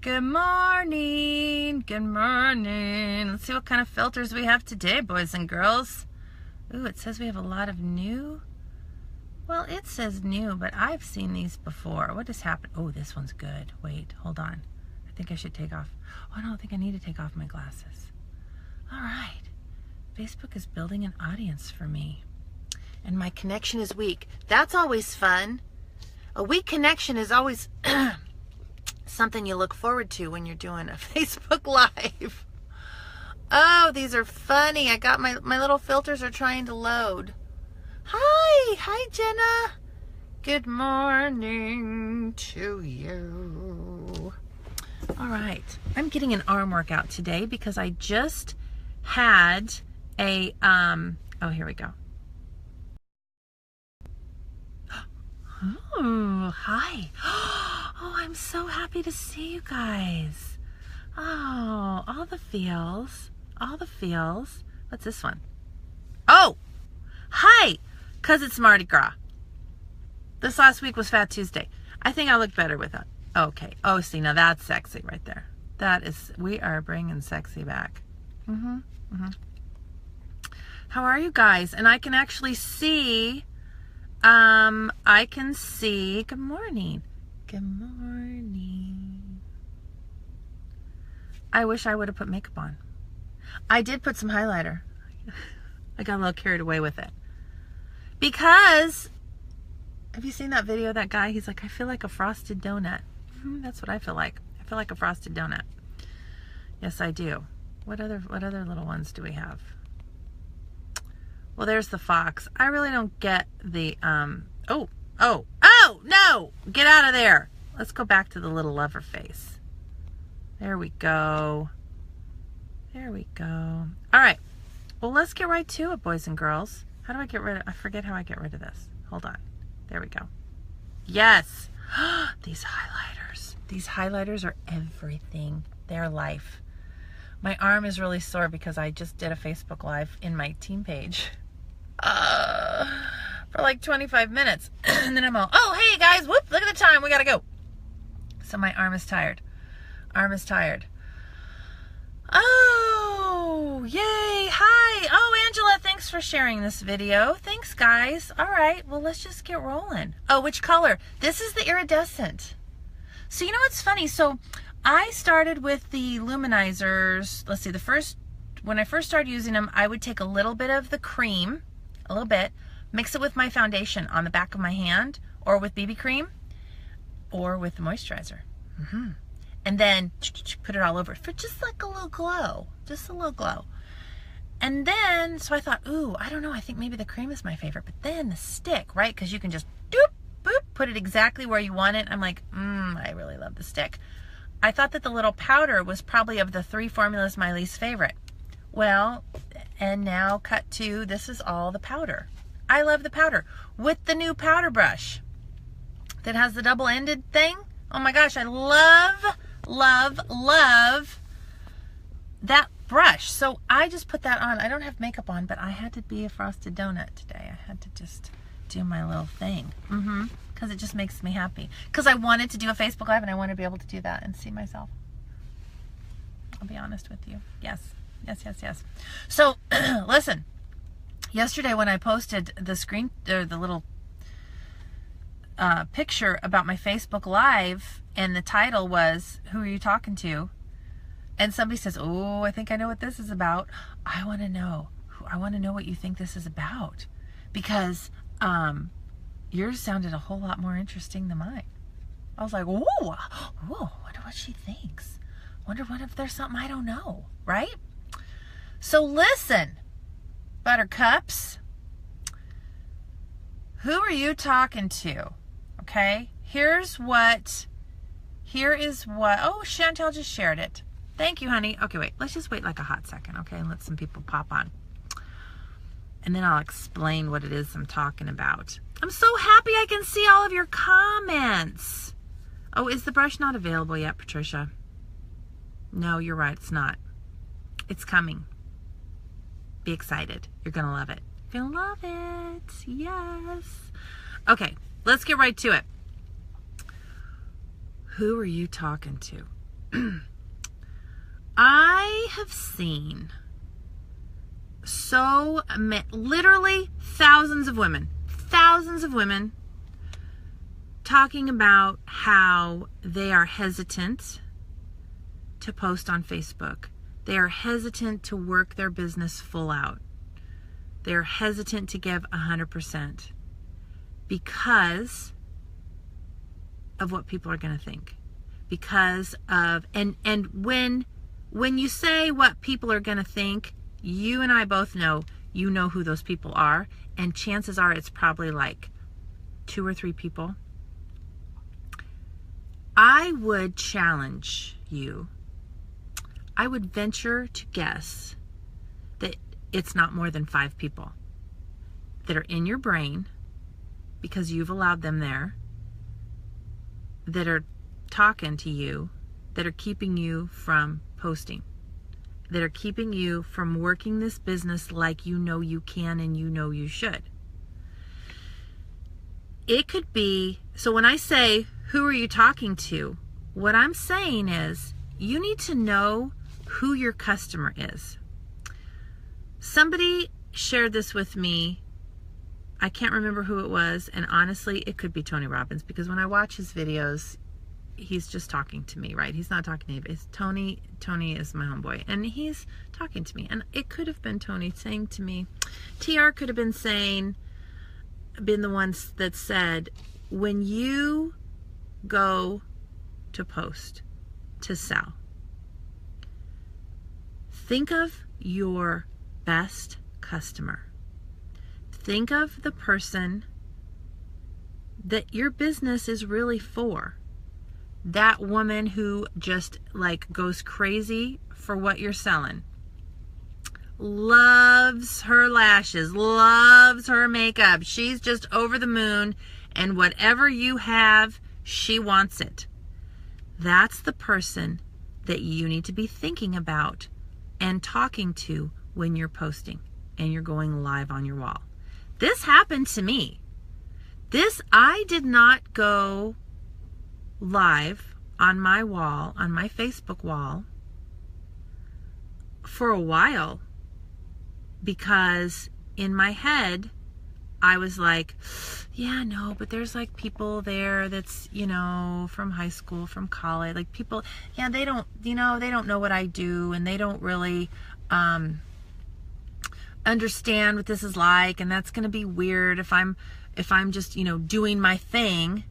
Good morning. Good morning. Let's see what kind of filters we have today, boys and girls. Ooh, it says we have a lot of new. Well, it says new, but I've seen these before. What has happened? Oh, this one's good. Wait, hold on. I think I should take off. Oh, I don't think I need to take off my glasses. All right. Facebook is building an audience for me. And my connection is weak. That's always fun. A weak connection is always something you look forward to when you're doing a Facebook Live. Oh, these are funny. I got my little filters are trying to load. Hi, Jenna. Good morning to you. All right. I'm getting an arm workout today because I just had a, oh, here we go. Oh, hi. Oh, I'm so happy to see you guys. Oh, all the feels. All the feels. What's this one? Oh, hi. Because it's Mardi Gras. This last week was Fat Tuesday. I think I look better with it. Okay. Oh, see, now that's sexy right there. That is, we are bringing sexy back. How are you guys? And I can actually see, I can see, good morning. Good morning. I wish I would have put makeup on. I did put some highlighter. I got a little carried away with it. Because, have you seen that video of that guy? He's like, I feel like a frosted donut. That's what I feel like. I feel like a frosted donut. Yes, I do. What other little ones do we have? Well, there's the fox. I really don't get the, oh, no! Get out of there. Let's go back to the little lover face. There we go. There we go. All right. Well, let's get right to it, boys and girls. How do I get rid of, I forget how I get rid of this. Hold on. There we go. Yes. These highlighters. These highlighters are everything. They're life. My arm is really sore because I just did a Facebook Live in my team page. For like 25 minutes. And then I'm all, oh, hey guys, whoop, look at the time. We got to go. So my arm is tired. Arm is tired. Oh, yay. Hi. Oh, Angela, thanks for sharing this video. Thanks, guys. All right. Well, let's just get rolling. Oh, which color? This is the iridescent. So, you know what's funny? So, I started with the luminizers. Let's see. When I first started using them, I would take a little bit of the cream, a little bit, mix it with my foundation on the back of my hand, or with BB cream, or with the moisturizer. And then put it all over for just like a little glow. Just a little glow. And then, so I thought, ooh, I don't know, I think maybe the cream is my favorite. But then the stick, right? Because you can just doop, boop, put it exactly where you want it. I'm like, I really love the stick. I thought that the little powder was probably of the 3 formulas my least favorite. Well, and now cut to, this is all the powder. I love the powder. With the new powder brush that has the double-ended thing. Oh my gosh, I love that brush. So I just put that on. I don't have makeup on, but I had to be a frosted donut today. I had to just do my little thing. Because it just makes me happy. Because I wanted to do a Facebook Live and I want to be able to do that and see myself. I'll be honest with you. Yes. So, listen. Yesterday when I posted the little picture about my Facebook Live, and the title was, who are you talking to? And somebody says, oh, I think I know what this is about. I want to know what you think this is about, because yours sounded a whole lot more interesting than mine. I was like, whoa, wonder what she thinks. Wonder what if there's something I don't know, right? So listen, buttercups, who are you talking to? Okay, here is what, oh, Chantel just shared it. Thank you, honey. Okay, wait, let's just wait like a hot second, okay, and let some people pop on. And then I'll explain what it is I'm talking about. I'm so happy I can see all of your comments. Oh, is the brush not available yet, Patricia? No, you're right, it's not. It's coming. Be excited. You're going to love it. You're going to love it. Yes. Okay, let's get right to it. Who are you talking to? I have seen literally thousands of women talking about how they are hesitant to post on Facebook. They are hesitant to work their business full out. They are hesitant to give 100% because of what people are going to think. Because of, and when you say what people are going to think, you and I both know, you know who those people are, and chances are it's probably like 2 or 3 people. I would challenge you. I would venture to guess that it's not more than 5 people that are in your brain because you've allowed them there, that are talking to you, that are keeping you from posting, that are keeping you from working this business like you know you can and you know you should. It could be, so when I say, who are you talking to? What I'm saying is, you need to know who your customer is. Somebody shared this with me. I can't remember who it was, and honestly, it could be Tony Robbins, because when I watch his videos, he's just talking to me, right? He's not talking to anybody. It's Tony is my homeboy, and he's talking to me. And it could have been Tony saying to me, TR could have been the ones that said, when you go to post, to sell, think of your best customer. Think of the person that your business is really for. That woman who just like goes crazy for what you're selling. Loves her lashes, loves her makeup. She's just over the moon, and whatever you have, she wants it. That's the person that you need to be thinking about and talking to when you're posting and you're going live on your wall. This happened to me. I did not go live on my wall, on my Facebook wall, for a while, because in my head I was like, yeah, no, but there's like people there that's, from high school, from college, like people, yeah, they don't know what I do, and they don't really understand what this is like, and that's going to be weird if I'm just, doing my thing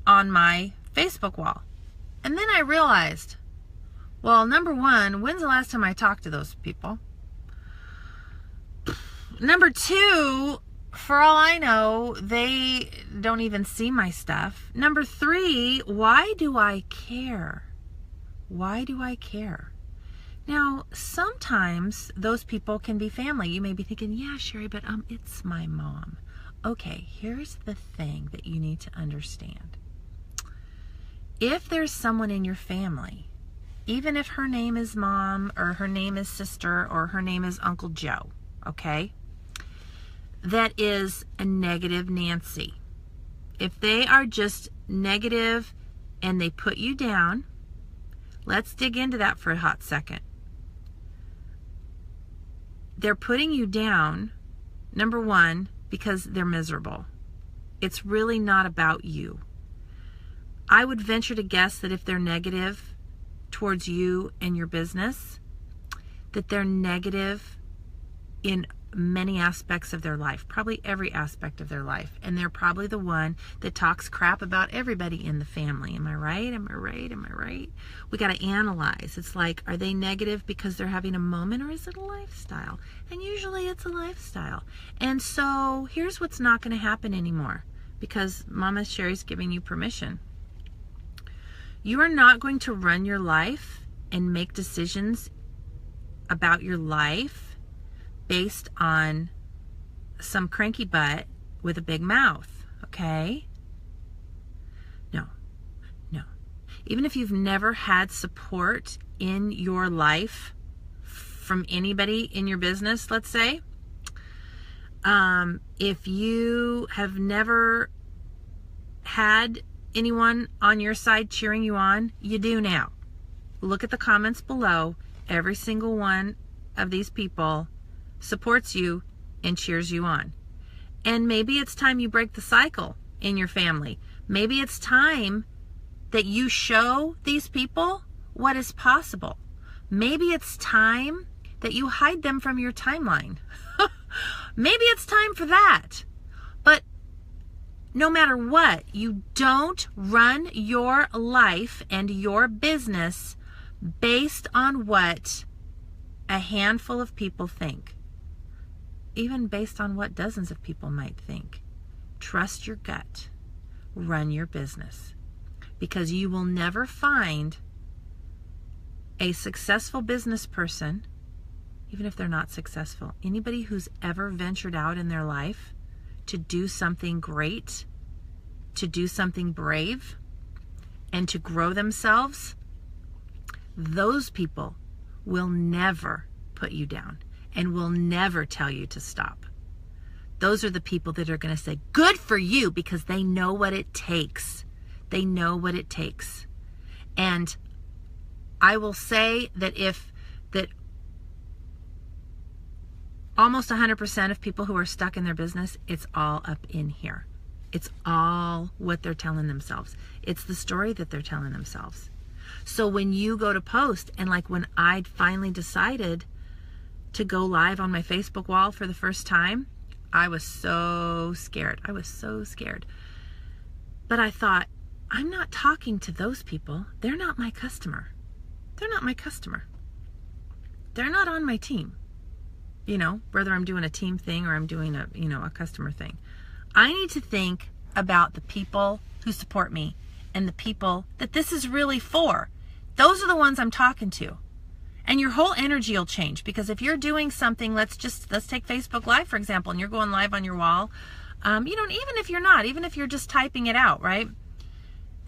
on my Facebook wall. And then I realized, well, number one, when's the last time I talked to those people? Number two, for all I know, they don't even see my stuff. Number three, why do I care? Why do I care? Now, sometimes those people can be family. You may be thinking, yeah, Sherry, but it's my mom. Okay, here's the thing that you need to understand. If there's someone in your family, even if her name is mom, or her name is sister, or her name is Uncle Joe, okay, that is a negative Nancy. If they are just negative and they put you down, let's dig into that for a hot second. They're putting you down, number one, because they're miserable. It's really not about you. I would venture to guess that if they're negative towards you and your business, that they're negative in many aspects of their life, probably every aspect of their life. And they're probably the one that talks crap about everybody in the family. Am I right? Am I right? Am I right? We got to analyze. It's like, are they negative because they're having a moment, or is it a lifestyle? And usually it's a lifestyle. And so here's what's not going to happen anymore, because Mama Sherry's giving you permission. You are not going to run your life and make decisions about your life based on some cranky butt with a big mouth, okay? No. Even if you've never had support in your life from anybody in your business, let's say, if you have never had anyone on your side cheering you on? You do now. Look at the comments below. Every single one of these people supports you and cheers you on. And maybe it's time you break the cycle in your family. Maybe it's time that you show these people what is possible. Maybe it's time that you hide them from your timeline. Maybe it's time for that. But no matter what, you don't run your life and your business based on what a handful of people think. Even based on what dozens of people might think. Trust your gut. Run your business. Because you will never find a successful business person, even if they're not successful, anybody who's ever ventured out in their life to do something great, to do something brave, and to grow themselves, those people will never put you down and will never tell you to stop. Those are the people that are going to say, good for you, because they know what it takes. They know what it takes. And I will say that almost 100% of people who are stuck in their business, it's all up in here. It's all what they're telling themselves. It's the story that they're telling themselves. So when you go to post, and like when I finally decided to go live on my Facebook wall for the first time, I was so scared. I was so scared. But I thought, I'm not talking to those people. They're not my customer. They're not my customer. They're not on my team. You know, whether I'm doing a team thing or I'm doing a customer thing. I need to think about the people who support me and the people that this is really for. Those are the ones I'm talking to. And your whole energy will change, because if you're doing something, let's take Facebook Live, for example, and you're going live on your wall, even if you're not, even if you're just typing it out, right?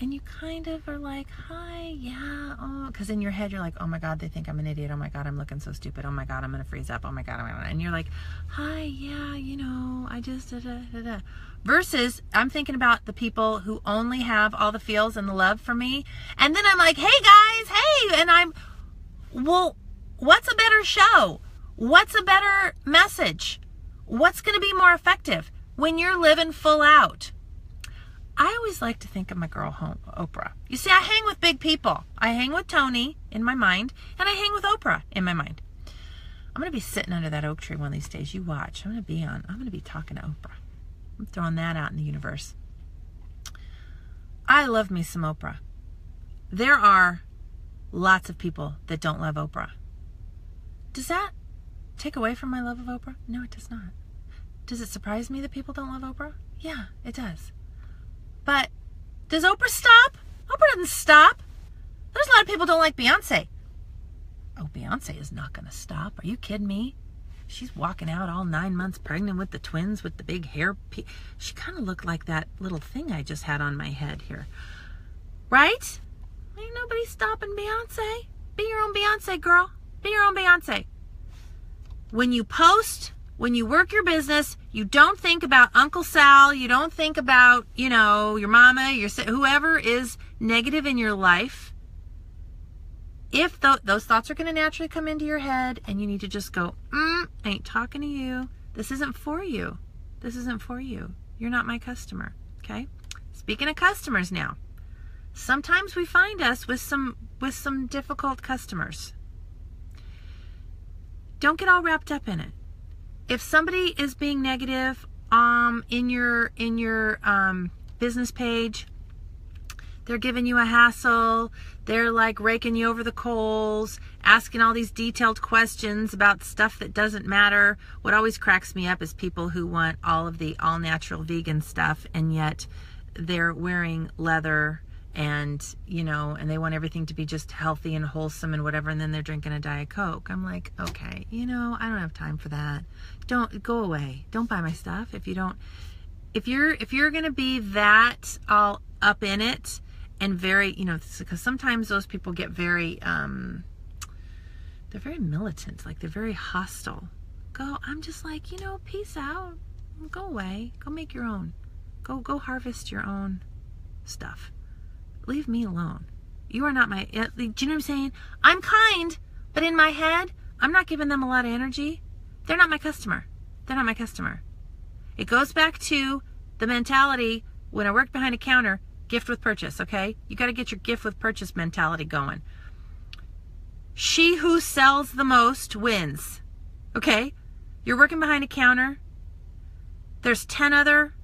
And you kind of are like, hi, yeah, oh, because in your head you're like, oh my God, they think I'm an idiot. Oh my God, I'm looking so stupid. Oh my God, I'm going to freeze up. Oh my God, and you're like, hi, yeah, I just da-da-da-da. Versus I'm thinking about the people who only have all the feels and the love for me. And then I'm like, hey guys, hey, and well, what's a better show? What's a better message? What's going to be more effective when you're living full out? I always like to think of my girl Oprah. You see, I hang with big people. I hang with Tony in my mind, and I hang with Oprah in my mind. I'm going to be sitting under that oak tree one of these days. You watch. I'm going to be talking to Oprah. I'm throwing that out in the universe. I love me some Oprah. There are lots of people that don't love Oprah. Does that take away from my love of Oprah? No, it does not. Does it surprise me that people don't love Oprah? Yeah, it does. But does Oprah stop? Oprah doesn't stop. There's a lot of people who don't like Beyonce. Oh, Beyonce is not going to stop. Are you kidding me? She's walking out all 9 months pregnant with the twins with the big hair. She kind of looked like that little thing I just had on my head here. Right? Ain't nobody stopping Beyonce. Be your own Beyonce, girl. Be your own Beyonce. When you post, when you work your business, you don't think about Uncle Sal. You don't think about, your mama, whoever is negative in your life. If those thoughts are going to naturally come into your head, and you need to just go, I ain't talking to you. This isn't for you. This isn't for you. You're not my customer. Okay? Speaking of customers now, sometimes we find us with some difficult customers. Don't get all wrapped up in it. If somebody is being negative in your business page, they're giving you a hassle, they're like raking you over the coals, asking all these detailed questions about stuff that doesn't matter. What always cracks me up is people who want all of the all-natural vegan stuff, and yet they're wearing leather and and they want everything to be just healthy and wholesome and whatever, and then they're drinking a Diet Coke. I'm like, okay, I don't have time for that. Don't go away. Don't buy my stuff if you're gonna be that all up in it and very, because sometimes those people get very they're very militant, like they're very hostile. I'm just like, peace out. Go away. Go make your own. Go harvest your own stuff. Leave me alone. You are not my, do you know what I'm saying? I'm kind, but in my head, I'm not giving them a lot of energy. They're not my customer. They're not my customer. It goes back to the mentality when I worked behind a counter, gift with purchase, okay? You got to get your gift with purchase mentality going. She who sells the most wins, okay? You're working behind a counter. There's 10 other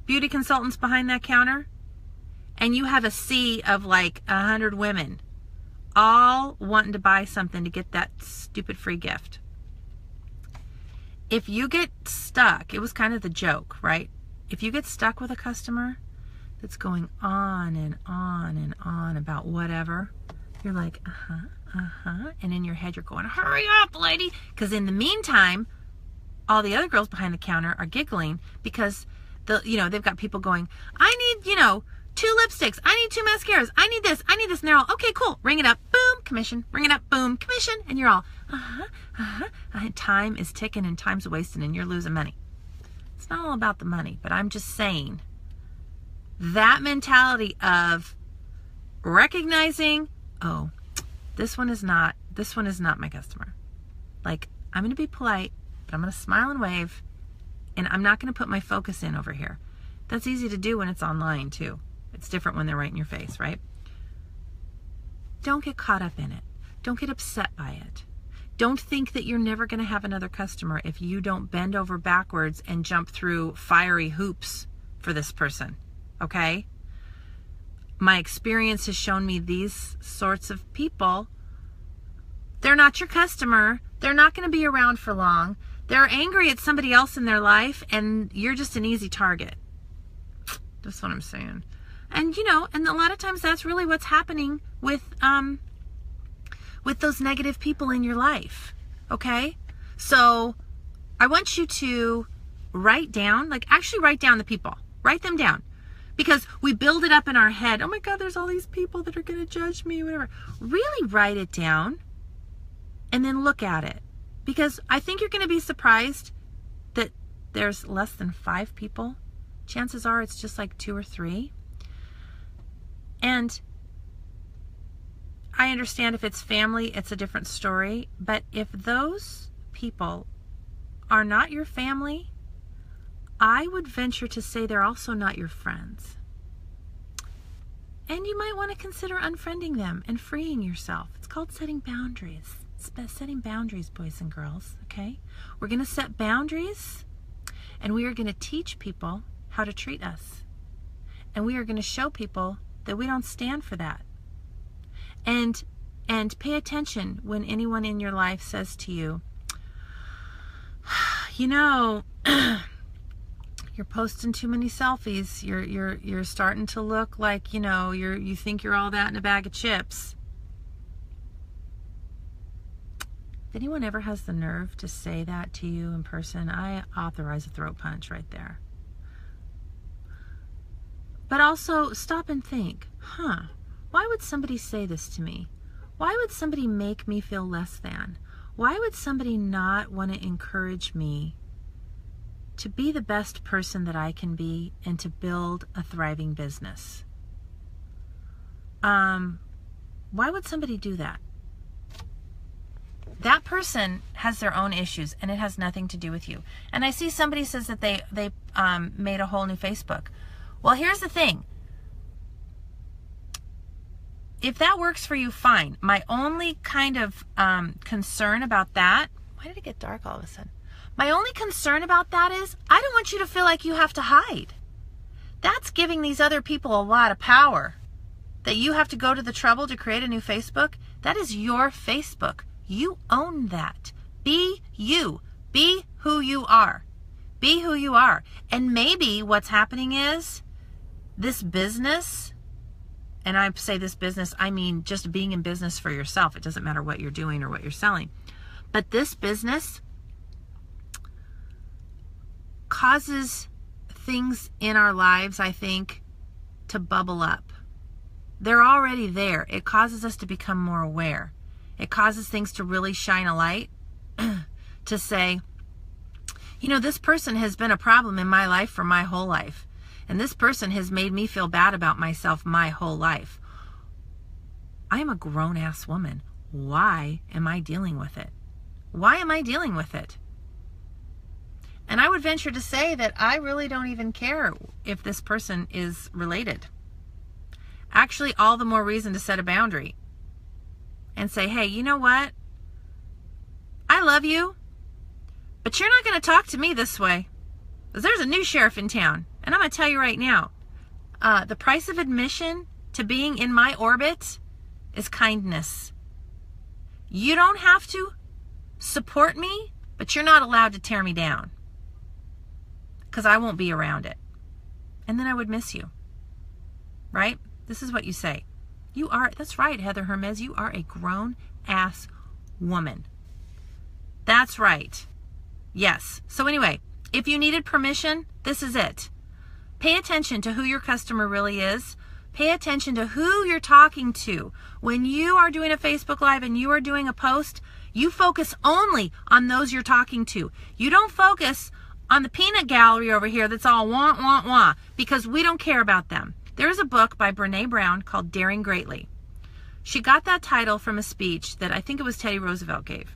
beauty consultants behind that counter, and you have a sea of like 100 women all wanting to buy something to get that stupid free gift. If you get stuck, it was kind of the joke, right? If you get stuck with a customer that's going on and on and on about whatever, you're like, and in your head you're going, hurry up, lady, because in the meantime, all the other girls behind the counter are giggling because they've got people going, I need, 2 lipsticks, I need 2 mascaras, I need this, and they're all, okay, cool, ring it up, boom, commission, ring it up, boom, commission, and you're all, and time is ticking and time's wasting and you're losing money. It's not all about the money, but I'm just saying that mentality of recognizing, oh, this one is not my customer. Like, I'm going to be polite, but I'm going to smile and wave, and I'm not going to put my focus in over here. That's easy to do when it's online too. It's different when they're right in your face, right? Don't get caught up in it. Don't get upset by it. Don't think that you're never going to have another customer if you don't bend over backwards and jump through fiery hoops for this person, okay? My experience has shown me these sorts of people, they're not your customer. They're not going to be around for long. They're angry at somebody else in their life, and you're just an easy target. That's what I'm saying. And, and a lot of times that's really what's happening with those negative people in your life, okay? So I want you to write down the people. Write them down. Because we build it up in our head. Oh my God, there's all these people that are going to judge me, whatever. Really write it down and then look at it. Because I think you're going to be surprised that there's less than 5 people. Chances are it's just like 2 or 3. And I understand if it's family, it's a different story. But if those people are not your family, I would venture to say they're also not your friends. And you might want to consider unfriending them and freeing yourself. It's called setting boundaries. It's about setting boundaries, boys and girls, okay? We're going to set boundaries, and we are going to teach people how to treat us. And we are going to show people that we don't stand for that. And pay attention when anyone in your life says to you, you're posting too many selfies. You're starting to look like, you think you're all that in a bag of chips. If anyone ever has the nerve to say that to you in person, I authorize a throat punch right there. But also stop and think, why would somebody say this to me? Why would somebody make me feel less than? Why would somebody not want to encourage me to be the best person that I can be and to build a thriving business? Why would somebody do that? That person has their own issues, and it has nothing to do with you. And I see somebody says that they made a whole new Facebook. Well, here's the thing. If that works for you, fine. My only kind of concern about that, why did it get dark all of a sudden? My only concern about that is I don't want you to feel like you have to hide. That's giving these other people a lot of power. That you have to go to the trouble to create a new Facebook. That is your Facebook. You own that. Be you. Be who you are. Be who you are. And maybe what's happening is this business, and I say this business, I mean just being in business for yourself. It doesn't matter what you're doing or what you're selling. But this business causes things in our lives, I think, to bubble up. They're already there. It causes us to become more aware. It causes things to really shine a light to say, this person has been a problem in my life for my whole life. and this person has made me feel bad about myself my whole life. I am a grown-ass woman. Why am I dealing with it? Why am I dealing with it? And I would venture to say that I really don't even care if this person is related. Actually, all the more reason to set a boundary and say, hey, you know what? I love you, but you're not going to talk to me this way. Because there's a new sheriff in town. And I'm going to tell you right now, the price of admission to being in my orbit is kindness. You don't have to support me, but you're not allowed to tear me down. Because I won't be around it. And then I would miss you. Right? This is what you say. You are, that's right, Heather Hermes, you are a grown-ass woman. That's right. Yes. So anyway, if you needed permission, this is it. Pay attention to who your customer really is. Pay attention to who you're talking to. When you are doing a Facebook Live and you are doing a post, you focus only on those you're talking to. You don't focus on the peanut gallery over here that's all wah, wah, wah, because we don't care about them. There is a book by Brene Brown called Daring Greatly. She got that title from a speech that I think it was Teddy Roosevelt gave.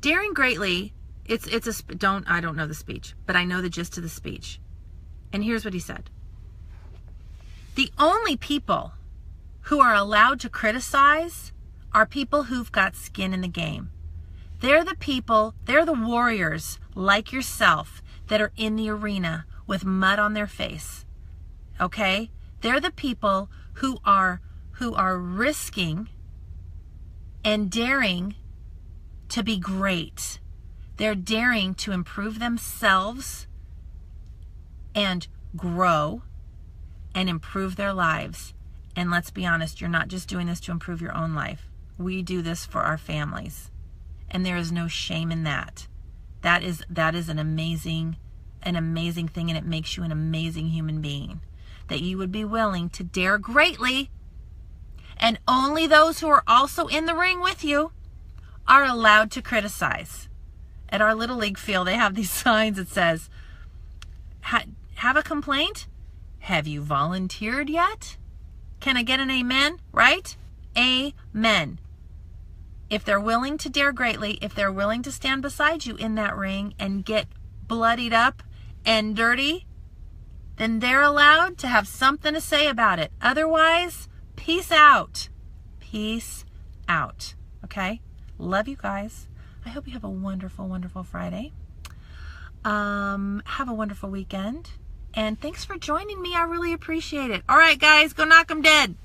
Daring Greatly, I don't know the speech, but I know the gist of the speech. And here's what he said. The only people who are allowed to criticize are people who've got skin in the game. They're the warriors like yourself that are in the arena with mud on their face. Okay? They're the people who are risking and daring to be great. They're daring to improve themselves and grow and improve their lives. And let's be honest, you're not just doing this to improve your own life. We do this for our families. And there is no shame in that. That is an amazing thing, and it makes you an amazing human being. That you would be willing to dare greatly, and only those who are also in the ring with you are allowed to criticize. At our Little League field, they have these signs that says, have a complaint? Have you volunteered yet? Can I get an amen? Right? Amen. If they're willing to dare greatly, if they're willing to stand beside you in that ring and get bloodied up and dirty, then they're allowed to have something to say about it. Otherwise, peace out. Peace out. Okay? Love you guys. I hope you have a wonderful, wonderful Friday. Have a wonderful weekend. And thanks for joining me. I really appreciate it. All right, guys, go knock 'em dead.